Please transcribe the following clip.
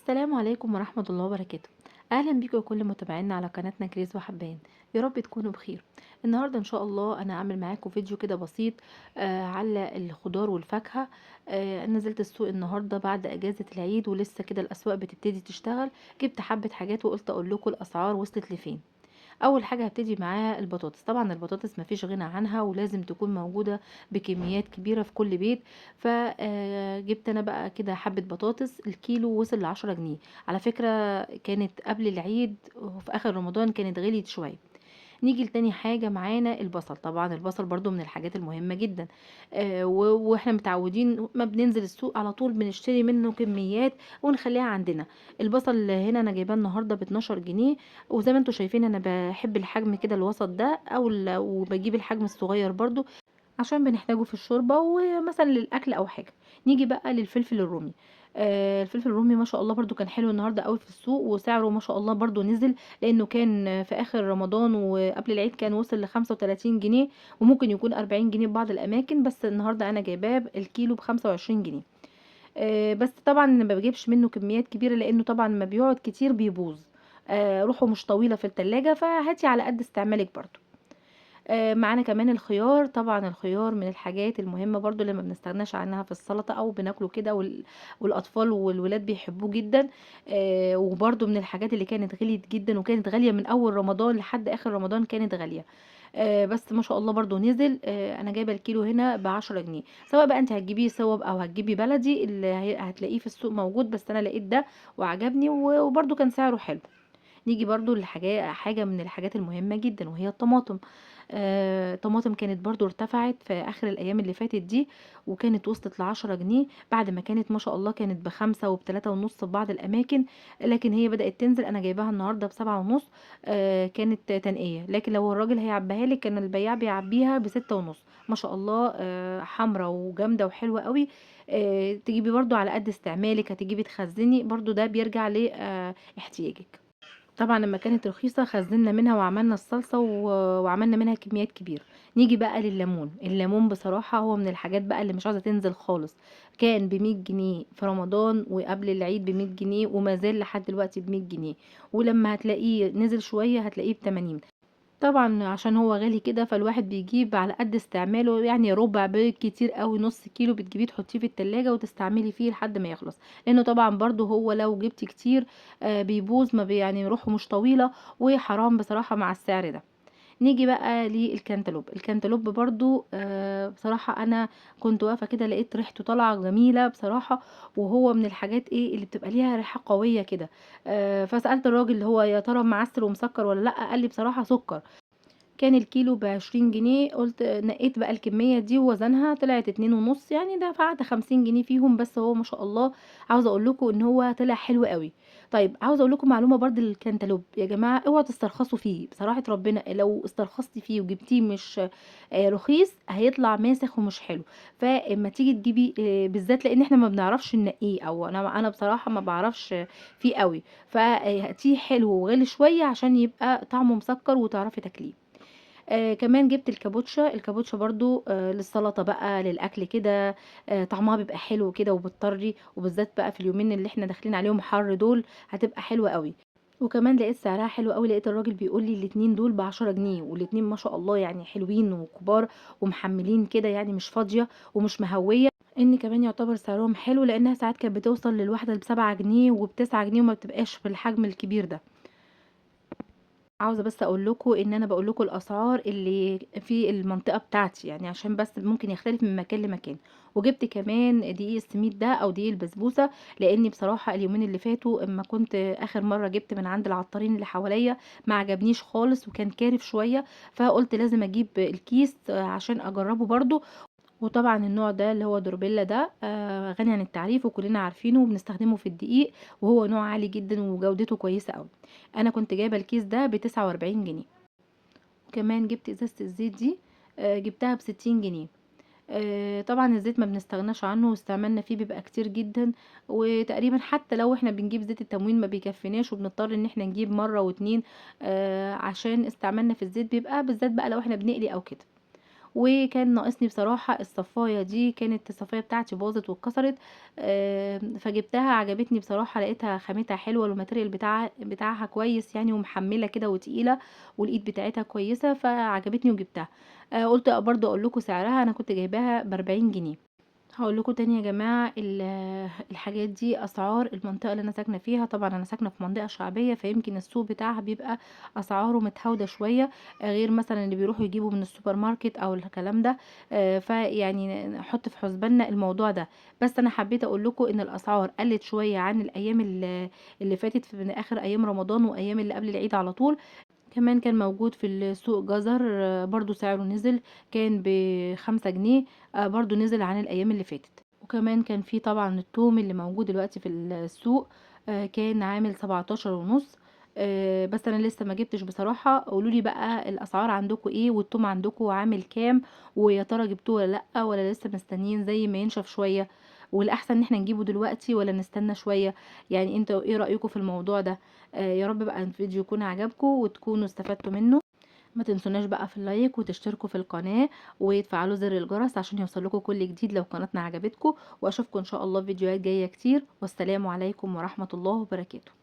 السلام عليكم ورحمة الله وبركاته. أهلا بيكم كل متابعينا على قناتنا كريز وحبان. يا رب تكونوا بخير. النهاردة إن شاء الله أنا هعمل معاكم فيديو كده بسيط على الخضار والفاكهة. نزلت السوق النهاردة بعد أجازة العيد ولسه كده الأسواق بتبتدي تشتغل. جبت حبة حاجات وقلت أقول لكم الأسعار وصلت لفين. اول حاجه هبتدي معاها البطاطس. طبعا البطاطس مفيش غنى عنها ولازم تكون موجوده بكميات كبيره في كل بيت. فجبت انا بقى كده حبه بطاطس، الكيلو وصل ل10 جنيه. على فكره كانت قبل العيد وفي اخر رمضان كانت غليت شويه. نيجي لتاني حاجة معانا البصل. طبعا البصل برضو من الحاجات المهمة جدا. واحنا متعودين ما بننزل السوق على طول بنشتري منه كميات ونخليها عندنا. البصل هنا انا جايباه النهارده ب 12 جنيه. وزي ما انتم شايفين انا بحب الحجم كده الوسط ده وبجيب الحجم الصغير برضو عشان بنحتاجه في الشوربة ومثلا للأكل أو حاجة. نيجي بقى للفلفل الرومي. الفلفل الرومي ما شاء الله برضو كان حلو النهارده قوي في السوق، وسعره ما شاء الله برضو نزل، لانه كان في اخر رمضان وقبل العيد كان وصل ل35 جنيه، وممكن يكون 40 جنيه في بعض الاماكن، بس النهارده انا جايباه الكيلو ب25 جنيه. بس طبعا ما بجيبش منه كميات كبيرة لانه طبعا ما بيقعد كتير بيبوظ. روحه مش طويلة في التلاجة، فهاتي على قد استعمالك برضو. معانا كمان الخيار. طبعا الخيار من الحاجات المهمة برضو اللي ما بنستغناش عنها في السلطة او بناكله كده والاطفال والولاد بيحبوه جدا. وبرضو من الحاجات اللي كانت غليت جدا، وكانت غالية من اول رمضان لحد اخر رمضان كانت غالية. بس ما شاء الله برضو نزل. انا جايبه الكيلو هنا ب10 جنيه، سواء بقى انت هتجيبيه صوب او هتجيبي بلدي اللي هتلاقيه في السوق موجود، بس انا لقيت ده وعجبني وبرضو كان سعره حلو. نيجي برضو حاجة من الحاجات المهمة جدا وهي الطماطم. الطماطم كانت برضو ارتفعت في اخر الايام اللي فاتت دي، وكانت وصلت ل10 جنيه بعد ما كانت ما شاء الله كانت ب5 وب3 ونص في بعض الاماكن. لكن هي بدأت تنزل. انا جايباها النهاردة ب7 ونص. كانت تنقية، لكن لو الراجل هيعبيها لك كان البياع بيعبيها ب6 ونص. ما شاء الله حمرة وجامدة وحلوة قوي. تجيبي برضو على قد استعمالك، هتجيبي تخزني برضو، ده بيرجع لاحتياجك. طبعا لما كانت رخيصة خزنا منها وعملنا الصلصة وعملنا منها كميات كبيرة. نيجي بقى لليمون. الليمون بصراحة هو من الحاجات بقى اللي مش عاوزة تنزل خالص. كان ب100 جنيه في رمضان وقبل العيد ب100 جنيه، وما زال لحد دلوقتي ب100 جنيه. ولما هتلاقيه نزل شوية هتلاقيه ب80. طبعا عشان هو غالي كده فالواحد بيجيب على قد استعماله، يعني ربع بالكتير قوي نص كيلو بتجيبيه تحطيه في التلاجة وتستعملي فيه لحد ما يخلص. لانه طبعا برضو هو لو جبتي كتير بيبوظ، ما بي يعني روحه مش طويلة، وحرام بصراحة مع السعر ده. نيجي بقى للكنتالوب. الكنتالوب برضو بصراحة انا كنت واقفة كده لقيت ريحته طالعة جميلة بصراحة، وهو من الحاجات اللي بتبقى ليها ريحة قوية كده. فسألت الراجل اللي هو يا ترى معسل ومسكر ولا لا، قال لي بصراحة سكر. كان الكيلو ب20 جنيه. قلت نقيت بقى الكمية دي ووزنها طلعت 2 ونص، يعني دفعت 50 جنيه فيهم. بس هو ما شاء الله عاوزة اقول لكم ان هو طلع حلو قوي. طيب عاوزة اقول لكم معلومة برضه للكنتالوب يا جماعة، اوعوا تسترخصوا فيه بصراحة ربنا. لو استرخصتي فيه وجبتيه مش رخيص هيطلع ماسخ ومش حلو. فاما تيجي تجيبي بالذات لان احنا ما بنعرفش ننقيه، او انا بصراحة ما بعرفش فيه قوي. فهاتيه حلو وغالي شوية عشان يبقى طعمه مسكر وتعرفي تاكليه. كمان جبت الكابوتشا. الكابوتشا برضو للسلطة بقى للأكل كده. طعمها بيبقى حلو كده وبتطري، وبالذات بقى في اليومين اللي احنا داخلين عليهم حر دول هتبقى حلوة قوي. وكمان لقيت سعرها حلو قوي. لقيت الراجل بيقول لي الاتنين دول ب10 جنيه، والاتنين ما شاء الله يعني حلوين وكبار ومحملين كده، يعني مش فاضية ومش مهوية. ان كمان يعتبر سعرهم حلو لانها ساعات كانت بتوصل للواحدة ب7 جنيه وب9 جنيه وما بتبقاش في الحجم الكبير ده. عاوزة بس اقول لكم ان انا بقول لكم الاسعار اللي في المنطقة بتاعتي، يعني عشان بس ممكن يختلف من مكان لمكان. وجبت كمان دقيق السميد ده او دقيق البسبوسة، لاني بصراحة اليومين اللي فاتوا اما كنت اخر مرة جبت من عند العطارين اللي حواليا ما عجبنيش خالص وكان كارف شوية. فقلت لازم اجيب الكيس عشان اجربه برضو. وطبعا النوع ده اللي هو دوربيلا ده غني عن التعريف وكلنا عارفينه وبنستخدمه في الدقيق، وهو نوع عالي جدا وجودته كويسة قوي. انا كنت جايبة الكيس ده ب49 جنيه. وكمان جبت ازازة الزيت دي جبتها ب60 جنيه. طبعا الزيت ما بنستغناش عنه واستعمالنا فيه بيبقى كتير جدا. وتقريبا حتى لو احنا بنجيب زيت التموين ما بيكفيناش وبنضطر ان احنا نجيب مرة واتنين عشان استعمالنا في الزيت بيبقى بالذات بقى لو احنا بنقلي او كده. وكان ناقصني بصراحة الصفاية دي، كانت الصفاية بتاعتي باظت واتكسرت. فجبتها عجبتني بصراحة، لقيتها خامتها حلوة والماتيريال بتاعها كويس يعني، ومحملة كده وتقيلة، والإيد بتاعتها كويسة، فعجبتني وجبتها. قُلت برضه أقول لكم سعرها، أنا كنت جايباها ب40 جنيه. هاقول لكم تاني يا جماعة، الحاجات دي أسعار المنطقة اللي أنا ساكنة فيها. طبعًا أنا ساكنة في منطقة شعبية، فيمكن السوق بتاعها بيبقى أسعاره متهاودة شوية، غير مثلًا اللي بيروحوا يجيبوا من السوبر ماركت أو الكلام ده. فيعني نحط في حسباننا الموضوع ده. بس أنا حبيت أقول لكم إن الأسعار قلّت شوية عن الأيام اللي فاتت، من آخر أيام رمضان وأيام اللي قبل العيد على طول. كمان كان موجود في السوق جزر، برضه سعره نزل، كان ب5 جنيه، برضه نزل عن الأيام اللي فاتت. وكمان كان في طبعًا التوم اللي موجود دلوقتي في السوق، كان عامل 17 ونص. بس أنا لسه ما جبتش بصراحة. قولوا لي بقى الأسعار عندكم إيه، والتوم عندكم عامل كام، ويا ترى جبتوه والّا لأ، والّا لسه مستنيين زي ما ينشف شوية، والأحسن إن إحنا نجيبه دلوقتي والّا نستنى شوية؟ يعني أنتم إيه رأيكم في الموضوع ده؟ يا رب بقى الفيديو يكون عجبكم وتكونوا استفدتوا منه. ما تنسوناش بقى في اللايك وتشتركوا في القناة وتفعلوا زر الجرس عشان يوصلكوا كل جديد لو قناتنا عجبتكم. واشوفكم ان شاء الله في فيديوهات جاية كتير، والسلام عليكم ورحمة الله وبركاته.